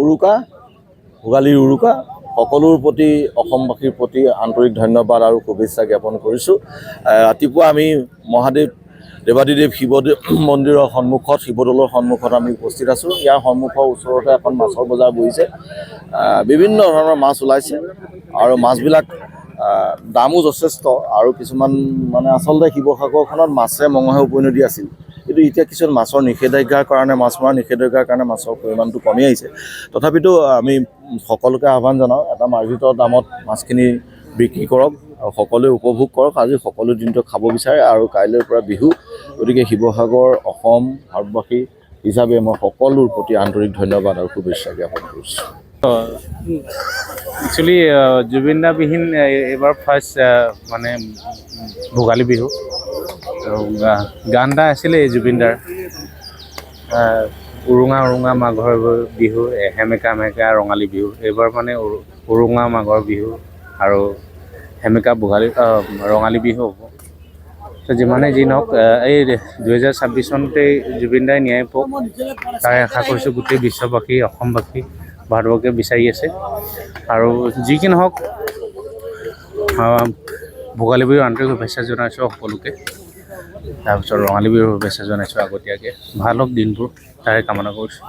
উৰুকা ভোগালীৰ উৰুকা সকলোৰ প্ৰতি অসমবাসীৰ প্ৰতি আন্তৰিক ধন্যবাদ আৰু শুভেচ্ছা জ্ঞাপন কৰিছোঁ। ৰাতিপুৱা আমি মহাদেৱ দেৱাদিদেৱ শিৱ মন্দিৰৰ সন্মুখত শিৱদৌলৰ সন্মুখত আমি উপস্থিত আছোঁ। ইয়াৰ সন্মুখৰ ওচৰতে এখন মাছৰ বজাৰ বহিছে। বিভিন্ন ধৰণৰ মাছ ওলাইছে আৰু মাছবিলাক দামো যথেষ্ট আৰু কিছুমান মানে আচলতে শিৱসাগৰখনত মাছে মঙহে উপনদী আছিল, কিন্তু এতিয়া কিছুমান মাছৰ নিষেধাজ্ঞাৰ কাৰণে মাছ মৰা নিষেধাজ্ঞাৰ কাৰণে মাছৰ পৰিমাণটো কমি আহিছে। তথাপিতো আমি সকলোকে আহ্বান জনাওঁ এটা মাৰ্জিত দামত মাছখিনি বিক্ৰী কৰক আৰু সকলোৱে উপভোগ কৰক। আজি সকলো দিনটো খাব বিচাৰে আৰু কাইলৈৰ পৰা বিহু, গতিকে শিৱসাগৰ অসম ভাৰতবাসী হিচাপে মই সকলোৰ প্ৰতি আন্তৰিক ধন্যবাদ আৰু শুভেচ্ছা জ্ঞাপন কৰিছোঁ। একচুৱেলি জুবিন দা বিহীন এইবাৰ ফাৰ্ষ্ট মানে ভোগালী বিহু। গান এটা আছিলে জুবিন দাৰ, উৰুঙা উৰুঙা মাঘৰ বিহু, সেমেকা মেকা ৰঙালী বিহু। এইবাৰ মানে উৰুঙা মাঘৰ বিহু আৰু সেমেকা ৰঙালী বিহু হ'ব। তো যিমানেই যি নহওক এই 2026 চনতেই জুবিন দাই ন্যায় পাওক তাৰে আশা কৰিছোঁ। গোটেই বিশ্ববাসী অসমবাসী ভাৰতবৰ্ষে বিচাৰি আছে আৰু যি কি নহওক ভোগালী বিহুৰ আন্তৰিক শুভেচ্ছা জনাইছোঁ সকলোকে। তাৰপিছত ৰঙালী বিহুৰ শুভেচ্ছা জনাইছোঁ আগতীয়াকৈ। ভাল হওক দিনবোৰ, তাৰে কামনা কৰিছোঁ।